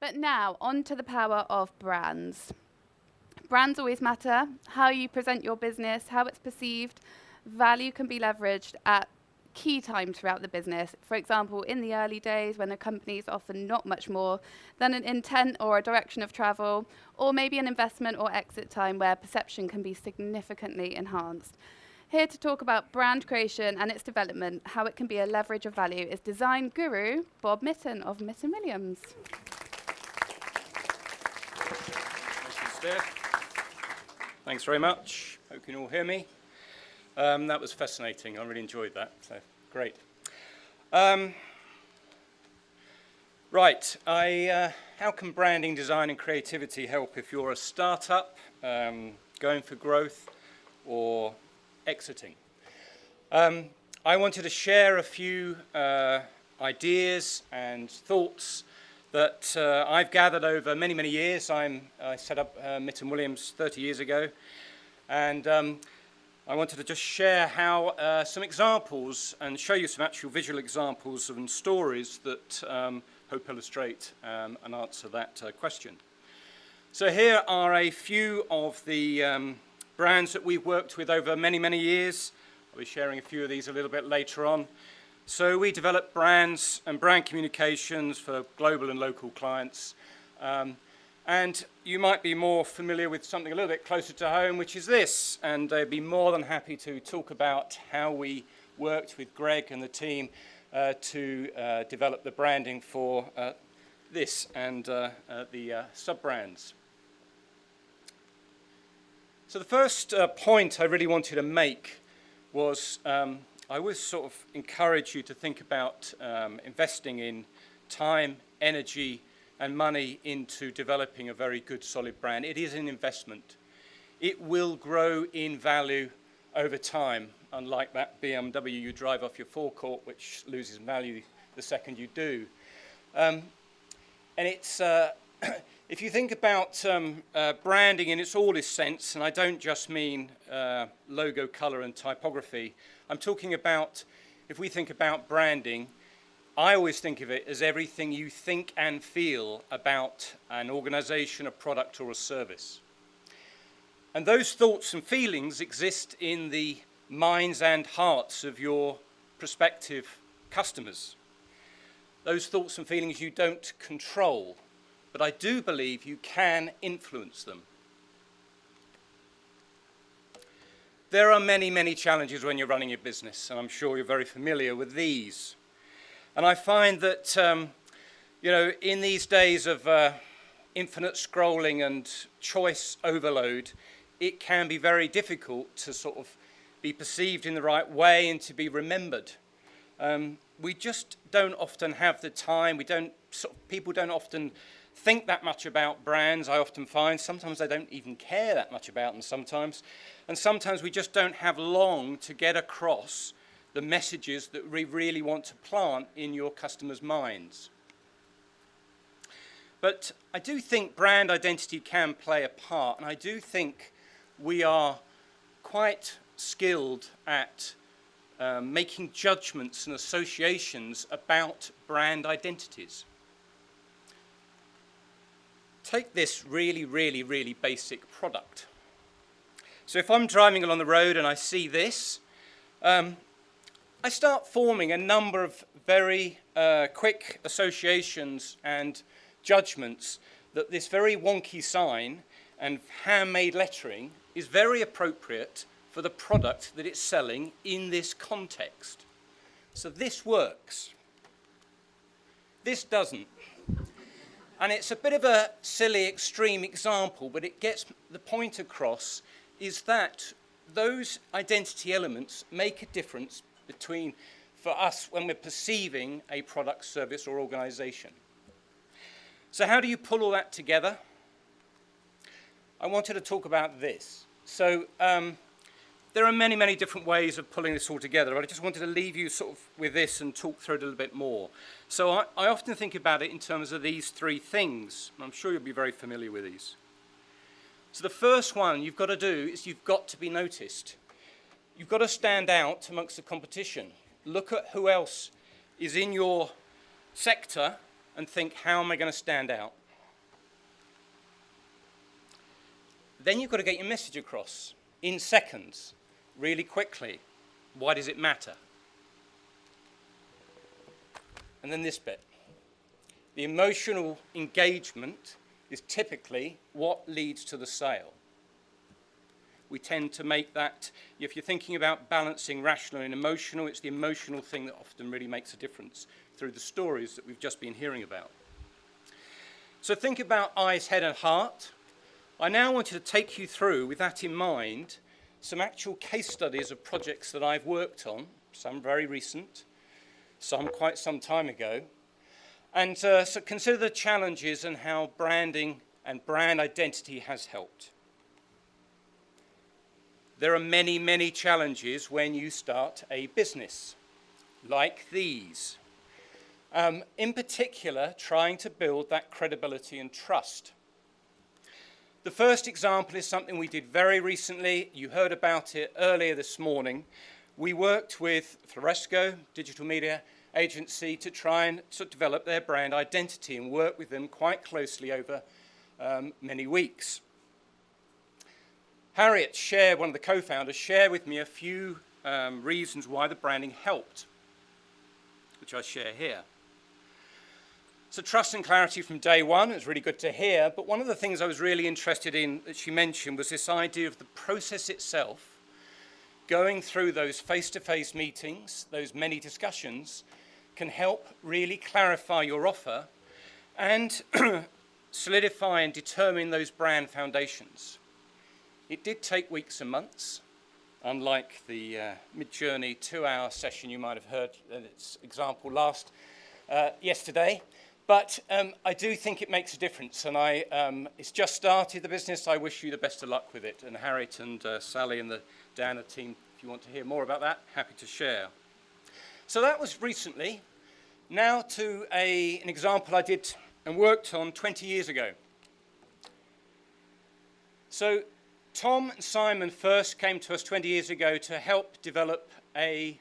But now, on to the power of brands. Brands always matter. How you present your business, how it's perceived, value can be leveraged at key times throughout the business. For example, in the early days when a company is often not much more than an intent or a direction of travel, or maybe an investment or exit time where perception can be significantly enhanced. Here to talk about brand creation and its development, how it can be a leverage of value, is design guru Bob Mytton of Mytton Williams. Thank you, Steph. Thanks very much. Hope you can all hear me. That was fascinating. I really enjoyed that. So great. Right. How can branding, design, and creativity help if you're a startup going for growth or exiting? I wanted to share a few ideas and thoughts that I've gathered over many, many years. I set up Mytton Williams 30 years ago, and I wanted to just share how some examples and show you some actual visual examples and stories that hope illustrate and answer that question. So here are a few of the brands that we've worked with over many, many years. I'll be sharing a few of these a little bit later on. So we develop brands and brand communications for global and local clients. And you might be more familiar with something a little bit closer to home, which is this. And I'd be more than happy to talk about how we worked with Greg and the team to develop the branding for this and the sub-brands. So the first point I really wanted to make was I always sort of encourage you to think about investing in time, energy, and money into developing a very good, solid brand. It is an investment. It will grow in value over time, unlike that BMW you drive off your forecourt, which loses value the second you do. And it's, if you think about branding in its oldest sense, and I don't just mean logo, color, and typography, I'm talking about, if we think about branding, I always think of it as everything you think and feel about an organization, a product, or a service. And those thoughts and feelings exist in the minds and hearts of your prospective customers. Those thoughts and feelings you don't control, but I do believe you can influence them. There are many, many challenges when you're running your business, and I'm sure you're very familiar with these. And I find that, you know, in these days of infinite scrolling and choice overload, it can be very difficult to sort of be perceived in the right way and to be remembered. We just don't often have the time. People don't often think that much about brands, I often find. Sometimes they don't even care that much about them sometimes. And sometimes we just don't have long to get across the messages that we really want to plant in your customers' minds. But I do think brand identity can play a part, and I do think we are quite skilled at making judgments and associations about brand identities. Take this really, really, really basic product. So if I'm driving along the road and I see this, I start forming a number of very quick associations and judgments that this very wonky sign and handmade lettering is very appropriate for the product that it's selling in this context. So this works. This doesn't. And it's a bit of a silly, extreme example, but it gets the point across, is that those identity elements make a difference between, for us, when we're perceiving a product, service, or organization. So how do you pull all that together? I wanted to talk about this. So there are many, many different ways of pulling this all together, but I just wanted to leave you sort of with this and talk through it a little bit more. So I often think about it in terms of these three things. I'm sure you'll be very familiar with these. So the first one you've got to do is you've got to be noticed. You've got to stand out amongst the competition. Look at who else is in your sector and think, how am I going to stand out? Then you've got to get your message across in seconds, really quickly. Why does it matter? And then this bit. The emotional engagement is typically what leads to the sale. We tend to make that, if you're thinking about balancing rational and emotional, it's the emotional thing that often really makes a difference through the stories that we've just been hearing about. So think about eyes, head and heart. I now want to take you through, with that in mind, some actual case studies of projects that I've worked on, some very recent, some quite some time ago, and so consider the challenges and how branding and brand identity has helped. There are many, many challenges when you start a business, like these. In particular, trying to build that credibility and trust. The first example is something we did very recently. You heard about it earlier this morning. We worked with Floresco, digital media agency, to try and develop their brand identity and work with them quite closely over many weeks. Harriet shared, one of the co-founders, shared with me a few reasons why the branding helped, which I share here. So trust and clarity from day one, it was really good to hear, but one of the things I was really interested in that she mentioned was this idea of the process itself, going through those face-to-face meetings, those many discussions, can help really clarify your offer and solidify and determine those brand foundations. It did take weeks and months, unlike the Mid-Journey 2-hour session you might have heard its example yesterday. But I do think it makes a difference, and it's just started the business. I wish you the best of luck with it. And Harriet and Sally and the Dana team, if you want to hear more about that, happy to share. So that was recently. Now to an example I did and worked on 20 years ago. So Tom and Simon first came to us 20 years ago to help develop a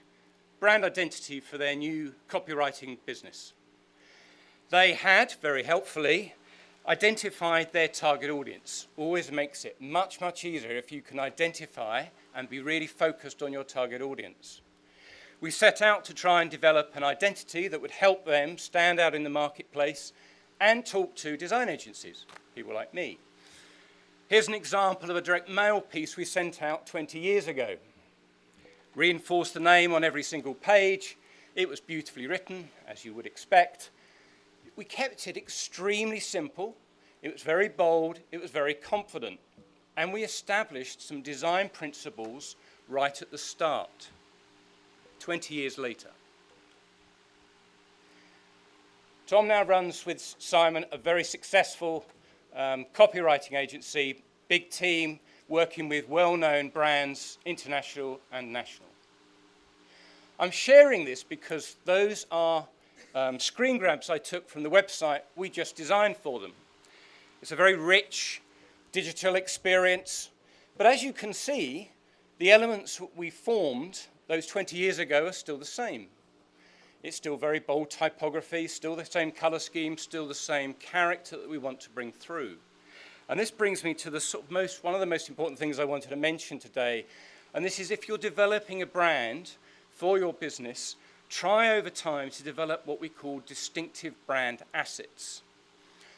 brand identity for their new copywriting business. They had, very helpfully, identified their target audience. Always makes it much, much easier if you can identify and be really focused on your target audience. We set out to try and develop an identity that would help them stand out in the marketplace and talk to design agencies, people like me. Here's an example of a direct mail piece we sent out 20 years ago. Reinforced the name on every single page. It was beautifully written, as you would expect. We kept it extremely simple. It was very bold. It was very confident. And we established some design principles right at the start, 20 years later. Tom now runs with Simon a very successful copywriting agency, big team, working with well-known brands, international and national. I'm sharing this because those are screen grabs I took from the website we just designed for them. It's a very rich digital experience, but as you can see, the elements we formed those 20 years ago are still the same. It's still very bold typography, still the same color scheme, still the same character that we want to bring through. And this brings me to the one of the most important things I wanted to mention today, and this is if you're developing a brand for your business, try over time to develop what we call distinctive brand assets.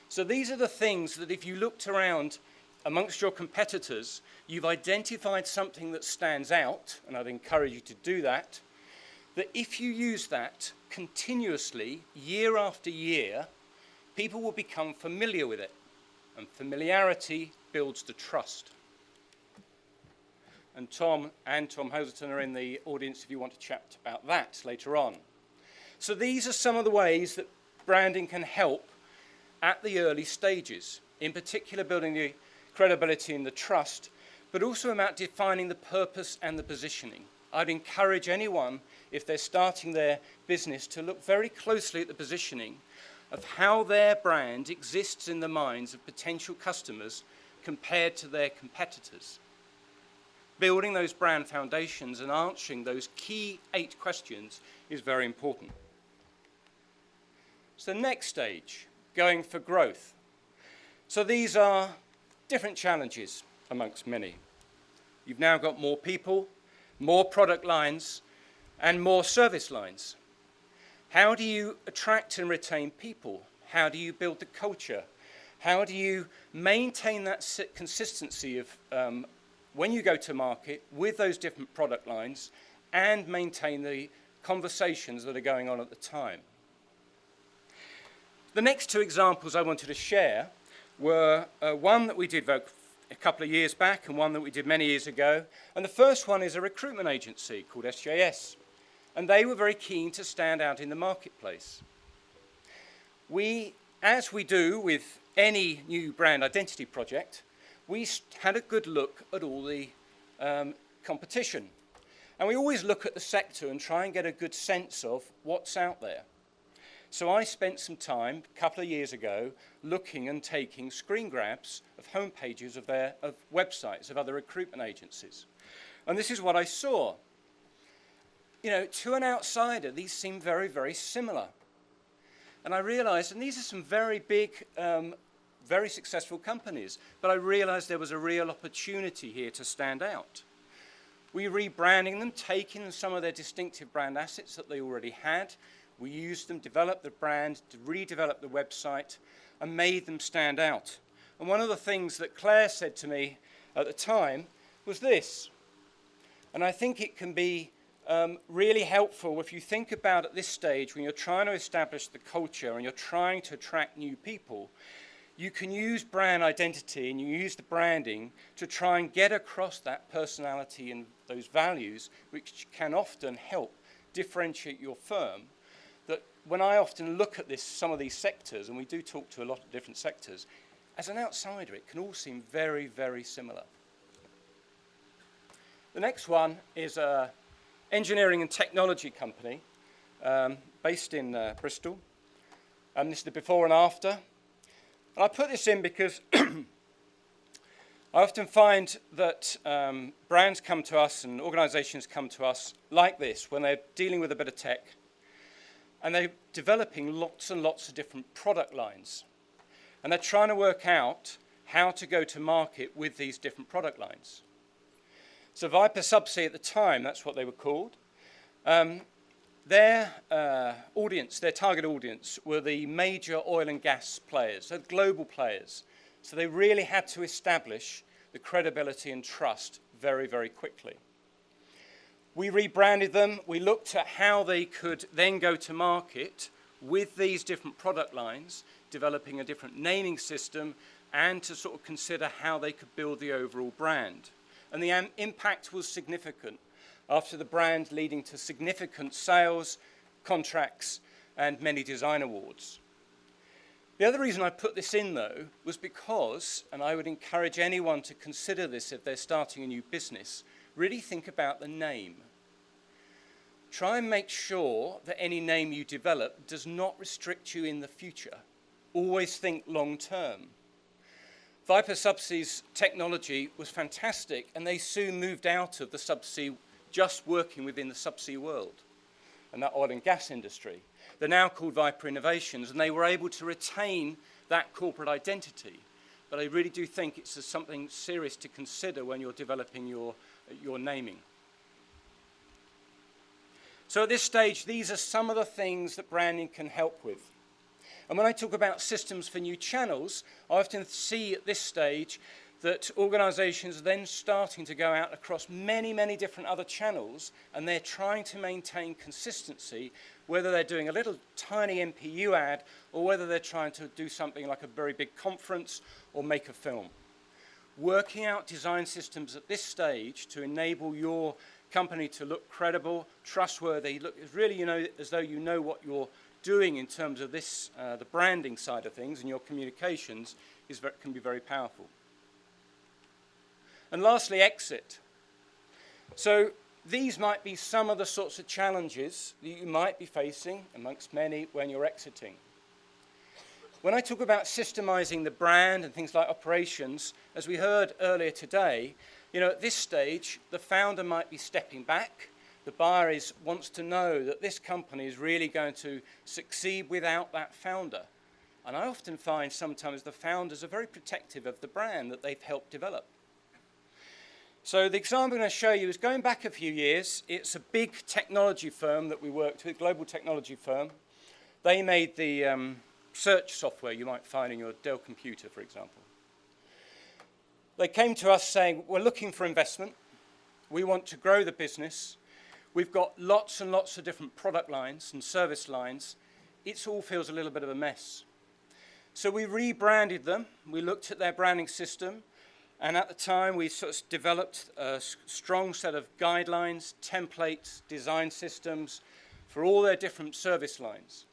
So these are the things that if you looked around amongst your competitors, you've identified something that stands out, and I'd encourage you to do that, that if you use that continuously, year after year, people will become familiar with it. And familiarity builds the trust. And Tom Hoserton are in the audience if you want to chat about that later on. So these are some of the ways that branding can help at the early stages, in particular building the credibility and the trust, but also about defining the purpose and the positioning. I'd encourage anyone, if they're starting their business, to look very closely at the positioning of how their brand exists in the minds of potential customers compared to their competitors. Building those brand foundations and answering those key 8 questions is very important. So the next stage, going for growth. So these are different challenges. amongst many. You've now got more people, more product lines, and more service lines. How do you attract and retain people? How do you build the culture? How do you maintain that consistency of when you go to market with those different product lines and maintain the conversations that are going on at the time? The next two examples I wanted to share were one that we did a couple of years back and one that we did many years ago. And the first one is a recruitment agency called SJS. And they were very keen to stand out in the marketplace. We, as we do with any new brand identity project, we had a good look at all the competition. And we always look at the sector and try and get a good sense of what's out there. So I spent some time, a couple of years ago, looking and taking screen grabs of homepages of websites of other recruitment agencies. And this is what I saw. You know, to an outsider, these seem very, very similar. And I realized, and these are some very big, very successful companies, but I realized there was a real opportunity here to stand out. We rebranding them, taking some of their distinctive brand assets that they already had. We used them, developed the brand, redeveloped the website, and made them stand out. And one of the things that Claire said to me at the time was this. And I think it can be really helpful if you think about at this stage when you're trying to establish the culture and you're trying to attract new people, you can use brand identity and you use the branding to try and get across that personality and those values, which can often help differentiate your firm. That when I often look at this, some of these sectors, and we do talk to a lot of different sectors, as an outsider, it can all seem very, very similar. The next one is an engineering and technology company based in Bristol. This is the before and after. And I put this in because I often find that brands come to us and organizations come to us like this when they're dealing with a bit of tech. And they're developing lots and lots of different product lines. And they're trying to work out how to go to market with these different product lines. So Viper Subsea at the time, that's what they were called. Their audience, their target audience, were the major oil and gas players, so global players. So they really had to establish the credibility and trust very, very quickly. We rebranded them. We looked at how they could then go to market with these different product lines, developing a different naming system, and to sort of consider how they could build the overall brand. And the impact was significant, after the brand leading to significant sales, contracts, and many design awards. The other reason I put this in, though, was because, and I would encourage anyone to consider this if they're starting a new business, really think about the name. Try and make sure that any name you develop does not restrict you in the future. Always think long term. Viper Subsea's technology was fantastic, and they soon moved out of the subsea, just working within the subsea world and that oil and gas industry. They're now called Viper Innovations, and they were able to retain that corporate identity. But I really do think it's something serious to consider when you're developing your naming. So at this stage, these are some of the things that branding can help with. And when I talk about systems for new channels, I often see at this stage that organizations are then starting to go out across many, many different other channels, and they're trying to maintain consistency, whether they're doing a little tiny MPU ad or whether they're trying to do something like a very big conference or make a film. Working out design systems at this stage to enable your company to look credible, trustworthy, look really, as though you know what you're doing in terms of this, the branding side of things and your communications can be very powerful. And lastly, exit. So these might be some of the sorts of challenges that you might be facing, amongst many, when you're exiting. When I talk about systemizing the brand and things like operations, as we heard earlier today, at this stage, the founder might be stepping back. The buyer wants to know that this company is really going to succeed without that founder. And I often find sometimes the founders are very protective of the brand that they've helped develop. So the example I'm going to show you is going back a few years. It's a big technology firm that we worked with, global technology firm. They made the search software you might find in your Dell computer, for example. They came to us saying, we're looking for investment. We want to grow the business. We've got lots and lots of different product lines and service lines. It all feels a little bit of a mess. So we rebranded them. We looked at their branding system. And at the time, we sort of developed a strong set of guidelines, templates, design systems for all their different service lines.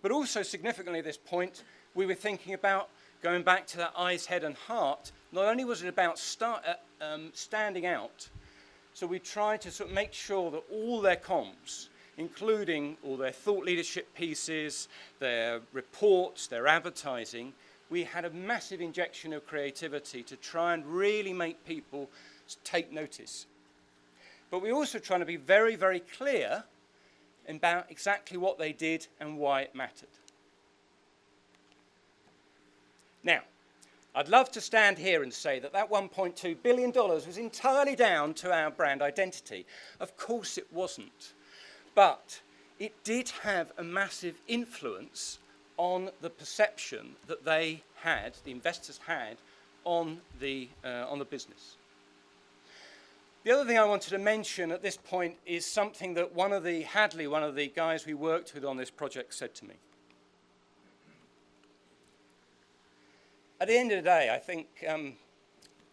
But also significantly at this point, we were thinking about going back to that eyes, head, and heart. Not only was it about standing out, so we tried to sort of make sure that all their comms, including all their thought leadership pieces, their reports, their advertising, we had a massive injection of creativity to try and really make people take notice. But we're also trying to be very, very clear about exactly what they did and why it mattered. Now, I'd love to stand here and say that that $1.2 billion was entirely down to our brand identity. Of course it wasn't. But it did have a massive influence on the perception that they had, the investors had, on the business. The other thing I wanted to mention at this point is something that Hadley, one of the guys we worked with on this project, said to me. At the end of the day, I think,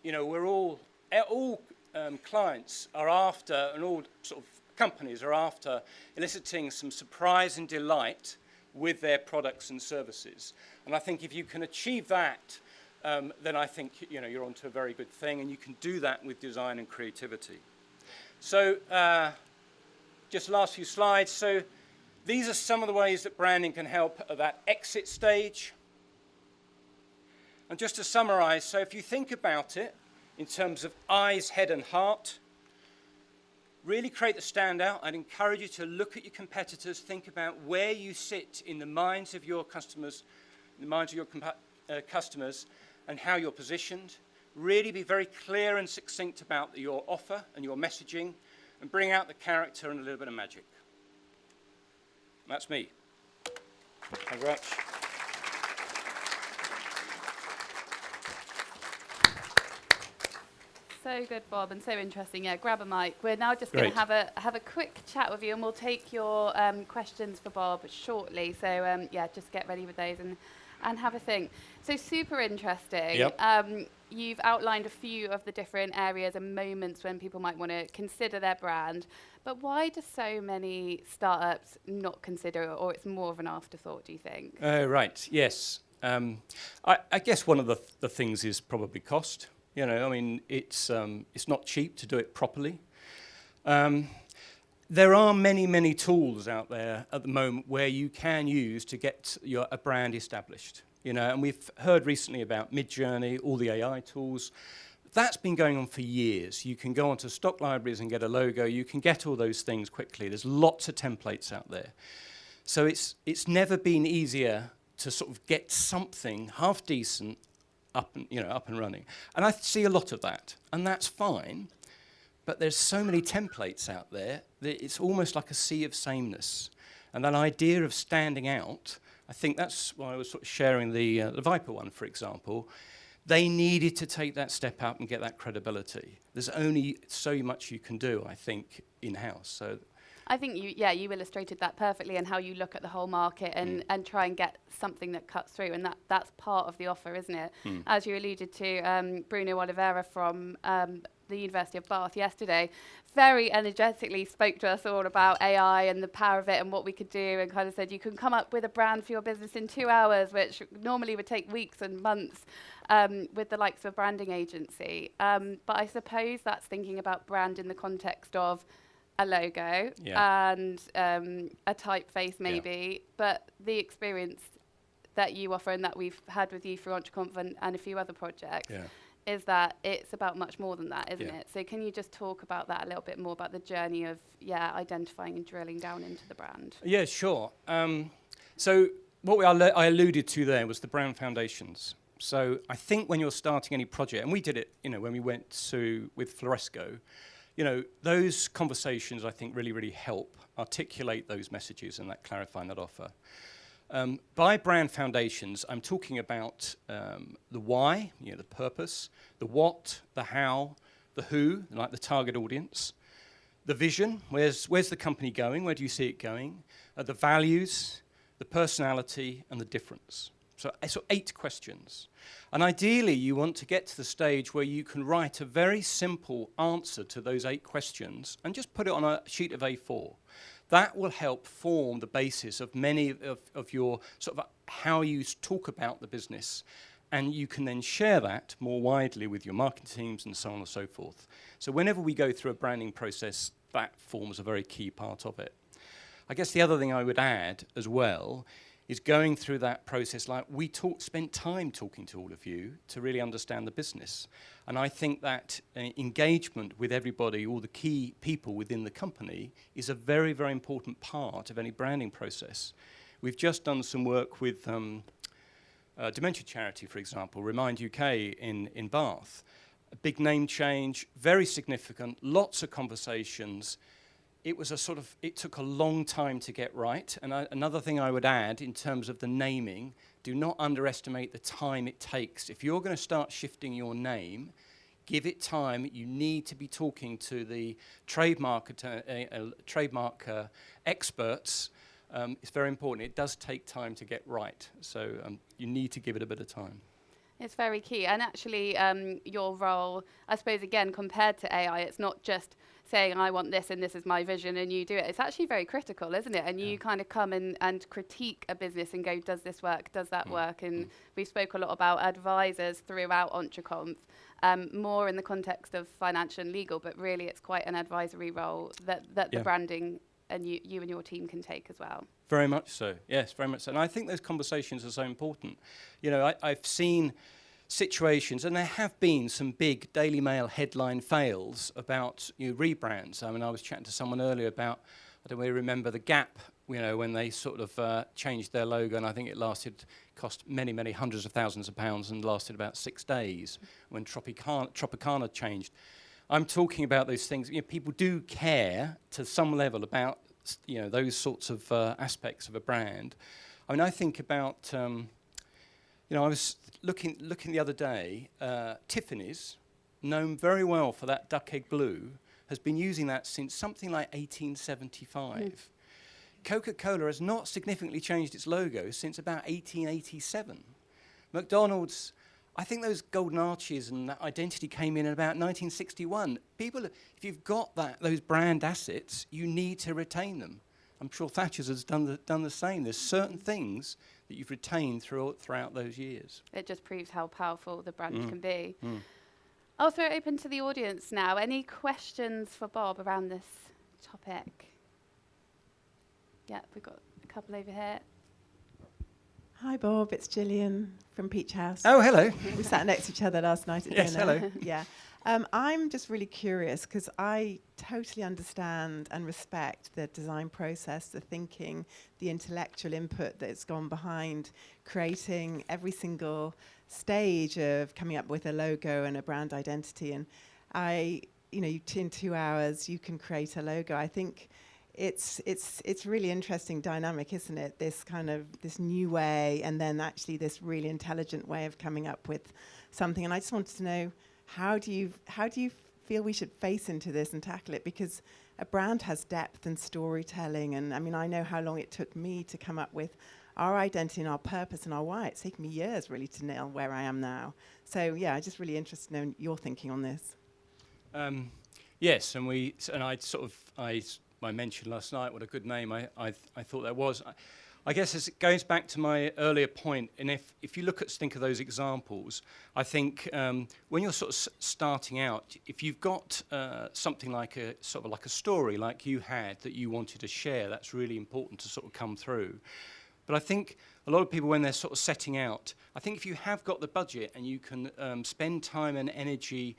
we're all clients are after, and all sort of companies are after eliciting some surprise and delight with their products and services. And I think if you can achieve that, then I think you're onto a very good thing, and you can do that with design and creativity. So just the last few slides. So these are some of the ways that branding can help at that exit stage. And just to summarize, so if you think about it in terms of eyes, head, and heart, really create the standout. I'd encourage you to look at your competitors, think about where you sit in the minds of your customers, in the minds of your customers, and how you're positioned. Really be very clear and succinct about your offer and your messaging, and bring out the character and a little bit of magic. And that's me. Thank you very much. So good, Bob, and so interesting. Yeah, grab a mic. We're now just going to have a quick chat with you, and we'll take your questions for Bob shortly. So yeah, just get ready with those and have a think. So super interesting. Yep. You've outlined a few of the different areas and moments when people might want to consider their brand. But why do so many startups not consider it, or it's more of an afterthought, do you think? Right, yes. I guess one of the things is probably cost. It's not cheap to do it properly. There are many, many tools out there at the moment where you can use to get a brand established. And we've heard recently about Midjourney, all the AI tools. That's been going on for years. You can go onto stock libraries and get a logo. You can get all those things quickly. There's lots of templates out there. So it's never been easier to sort of get something half decent up and running. And I see a lot of that, and that's fine. But there's so many templates out there that it's almost like a sea of sameness. And that idea of standing out, I think that's why I was sort of sharing the Viper one, for example. They needed to take that step up and get that credibility. There's only so much you can do, I think, in-house. So I think you illustrated that perfectly, and how you look at the whole market and try and get something that cuts through, and that's part of the offer, isn't it? As you alluded to, Bruno Oliveira from the University of Bath yesterday very energetically spoke to us all about AI and the power of it and what we could do, and kind of said you can come up with a brand for your business in 2 hours, which normally would take weeks and months with the likes of a branding agency. But I suppose that's thinking about brand in the context of a logo and a typeface maybe, but the experience that you offer and that we've had with you through EntreConf and a few other projects is that it's about much more than that, isn't it? So can you just talk about that a little bit more, about the journey of identifying and drilling down into the brand? Yeah, sure. So what I alluded to there was the brand foundations. So I think when you're starting any project, and we did it, when we went to with Floresco, those conversations I think really, really help articulate those messages and that clarifying that offer. By brand foundations, I'm talking about the why, the purpose, the what, the how, the who, like the target audience, the vision, where's the company going, where do you see it going, the values, the personality, and the difference. So 8 questions. And ideally, you want to get to the stage where you can write a very simple answer to those 8 questions and just put it on a sheet of A4. That will help form the basis of many of your sort of how you talk about the business. And you can then share that more widely with your marketing teams and so on and so forth. So whenever we go through a branding process, that forms a very key part of it. I guess the other thing I would add as well is going through that process, like we spent time talking to all of you to really understand the business. And I think that engagement with everybody, all the key people within the company, is a very, very important part of any branding process. We've just done some work with dementia charity, for example, Remind UK in Bath. A big name change, very significant, lots of conversations. It took a long time to get right. And another thing I would add in terms of the naming, do not underestimate the time it takes. If you're going to start shifting your name, give it time. You need to be talking to the trademark experts. It's very important. It does take time to get right. So you need to give it a bit of time. It's very key. And actually, your role, I suppose, again, compared to AI, it's not just saying, I want this and this is my vision and you do it. It's actually very critical, isn't it? And you kind of come in and critique a business and go, does this work? Does that work? And we spoke a lot about advisors throughout EntreConf, more in the context of financial and legal, but really it's quite an advisory role that the branding and you and your team can take as well. Very much so. Yes, very much so. And I think those conversations are so important. I've seen situations, and there have been some big Daily Mail headline fails about rebrands. I mean, I was chatting to someone earlier about, I don't really remember the Gap, when they sort of changed their logo, and I think it cost many, many hundreds of thousands of pounds and lasted about 6 days when Tropicana changed. I'm talking about those things. People do care to some level about those sorts of aspects of a brand. I mean, I think about I was looking the other day. Tiffany's, known very well for that duck egg blue, has been using that since something like 1875. Coca-Cola has not significantly changed its logo since about 1887. McDonald's, I think those golden arches and that identity came in about 1961. People, if you've got those brand assets, you need to retain them. I'm sure Thatcher's has done the same. There's certain things that you've retained throughout those years. It just proves how powerful the brand can be. I'll throw it open to the audience now. Any questions for Bob around this topic? Yeah, we've got a couple over here. Hi, Bob. It's Gillian from Peach House. Oh, hello. We sat next to each other last night at dinner. Yes, hello. Yeah. I'm just really curious because I totally understand and respect the design process, the thinking, the intellectual input that's gone behind creating every single stage of coming up with a logo and a brand identity. And in 2 hours, you can create a logo. I think it's really interesting dynamic, isn't it? This new way, and then actually this really intelligent way of coming up with something. And I just wanted to know, how do you feel we should face into this and tackle it? Because a brand has depth and storytelling, and I mean, I know how long it took me to come up with our identity and our purpose and our why. It's taken me years really to nail where I am now. So yeah, I'm just really interested to know your thinking on this. Yes, I mentioned last night what a good name I thought that was. I guess it goes back to my earlier point, and if you think of those examples, I think when you're sort of starting out, if you've got something like a story like you had that you wanted to share, that's really important to sort of come through. But I think a lot of people, when they're sort of setting out, I think if you have got the budget and you can spend time and energy,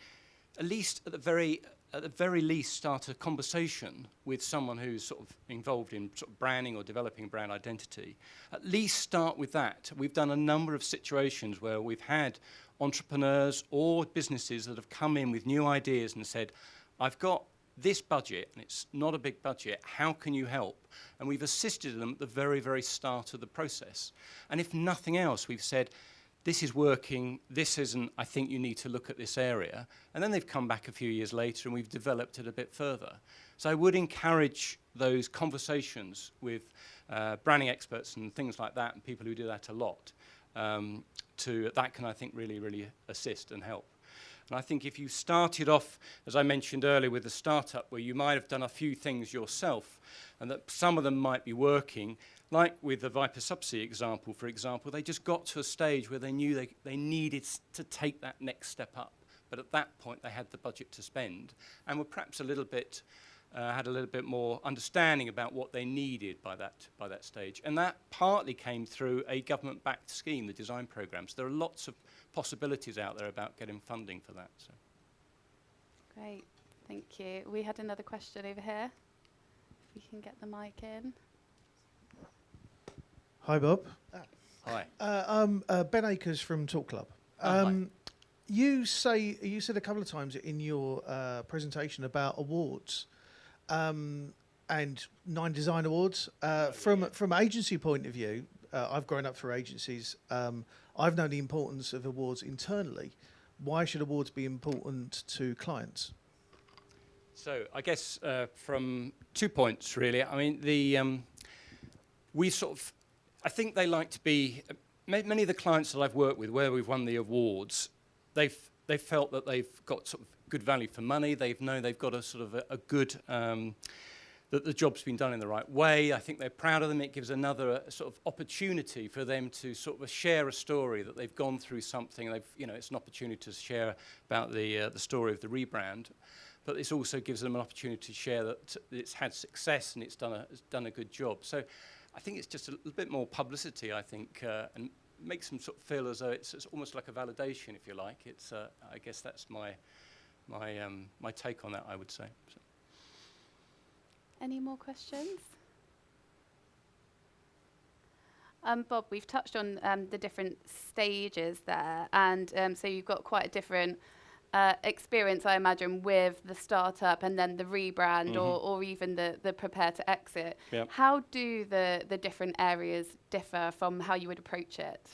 at least at the very at the very least, start a conversation with someone who's sort of involved in sort of branding or developing brand identity. At least start with that. We've done a number of situations where we've had entrepreneurs or businesses that have come in with new ideas and said, I've got this budget, and it's not a big budget, how can you help? And we've assisted them at the very, very start of the process. And if nothing else, we've said, this is working, this isn't, I think you need to look at this area. And then they've come back a few years later and we've developed it a bit further. So I would encourage those conversations with branding experts and things like that, and people who do that a lot, that can, I think, really, really assist and help. And I think if you started off, as I mentioned earlier, with a startup where you might have done a few things yourself and that some of them might be working, like with the Viper Subsea example, for example, they just got to a stage where they knew they needed to take that next step up. But at that point, they had the budget to spend and were perhaps a little bit, had a little bit more understanding about what they needed by that stage. And that partly came through a government-backed scheme, the design programs. There are lots of possibilities out there about getting funding for that. So. Great, thank you. We had another question over here. If we can get the mic in. Hi, Bob. Hi. I'm Ben Akers from Talk Club. Hi. You said a couple of times in your presentation about awards and 9 design awards. From agency point of view, I've grown up through agencies. I've known the importance of awards internally. Why should awards be important to clients? So I guess from 2 points, really. I mean, I think they like to be, many of the clients that I've worked with where we've won the awards, they've felt that they've got sort of good value for money. They've known they've got a sort of a good, that the job's been done in the right way. I think they're proud of them. It gives another sort of opportunity for them to sort of share a story that they've gone through something. It's an opportunity to share about the story of the rebrand. But this also gives them an opportunity to share that it's had success and it's done a good job. So I think it's just a little bit more publicity, I think, and makes them sort of feel as though it's almost like a validation, if you like. It's I guess that's my take on that, I would say. So. Any more questions? Bob, we've touched on the different stages there, and so you've got quite a different experience, I imagine, with the startup and then the rebrand, or even the prepare to exit. Yep. How do the different areas differ from how you would approach it?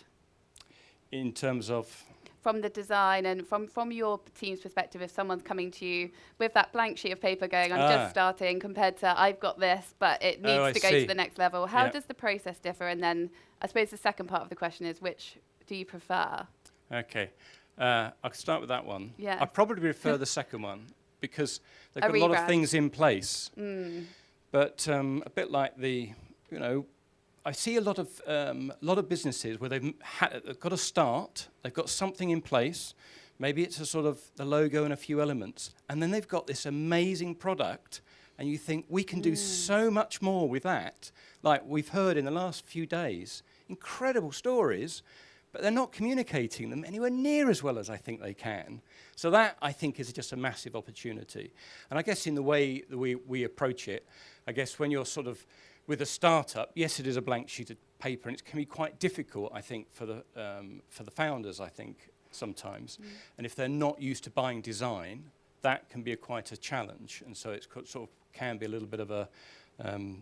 In terms of? From the design and from your team's perspective, if someone's coming to you with that blank sheet of paper going, I'm just starting, compared to I've got this, but it needs to go to the next level. How does the process differ? And then I suppose the second part of the question is, which do you prefer? Okay. I can start with that one. Yeah. I probably prefer the second one because they've got a lot of things in place. But a bit like I see a lot of businesses where they've got a start, they've got something in place. Maybe it's a sort of the logo and a few elements, and then they've got this amazing product, and you think we can do so much more with that. Like we've heard in the last few days, incredible stories. But they're not communicating them anywhere near as well as I think they can. So that, I think, is just a massive opportunity. And I guess in the way that we approach it, I guess when you're sort of with a startup, yes, it is a blank sheet of paper, and it can be quite difficult, I think, for the founders, I think, sometimes. And if they're not used to buying design, that can be quite a challenge. And so it sort of can be a little bit of a,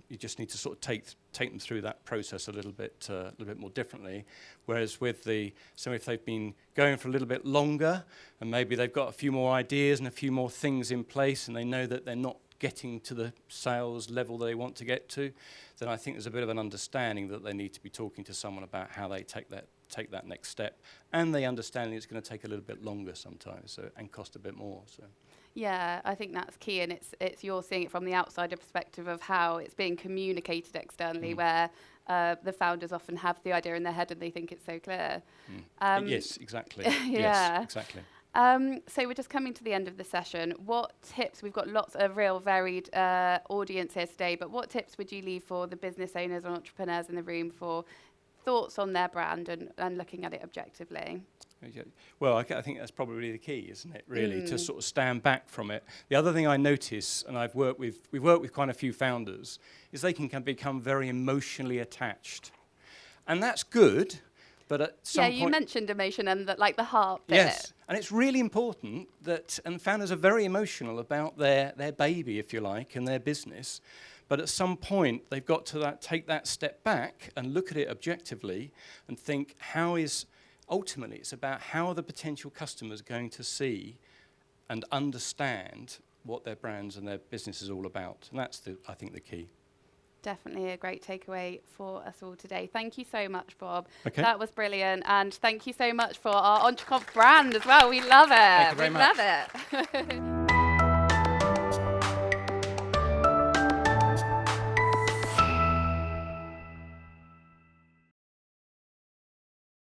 you just need to sort of take them through that process a little bit more differently. Whereas with so if they've been going for a little bit longer and maybe they've got a few more ideas and a few more things in place and they know that they're not getting to the sales level they want to get to, then I think there's a bit of an understanding that they need to be talking to someone about how they take that next step, and they understand it's going to take a little bit longer sometimes, and cost a bit more. So. Yeah, I think that's key, and it's you're seeing it from the outsider perspective of how it's being communicated externally, where the founders often have the idea in their head and they think it's so clear. Yes, exactly. Yeah. Yes, exactly. So we're just coming to the end of the session. What tips, we've got lots of real varied audience here today, but what tips would you leave for the business owners and entrepreneurs in the room for thoughts on their brand and looking at it objectively? Well, I think that's probably the key, isn't it, really, to sort of stand back from it. The other thing I notice, and we've worked with quite a few founders, is they can become very emotionally attached. And that's good, but at some point... Yeah, you mentioned emotion and like the heart bit. Yes, and it's really important that, and founders are very emotional about their baby, if you like, and their business, but at some point they've got to take that step back and look at it objectively and think, ultimately it's about how are the potential customers going to see and understand what their brands and their business is all about. And that's, I think, the key. Definitely a great takeaway for us all today. Thank you so much, Bob. Okay. That was brilliant. And thank you so much for our EntreConf brand as well. We love it. Thank you very much. Love it.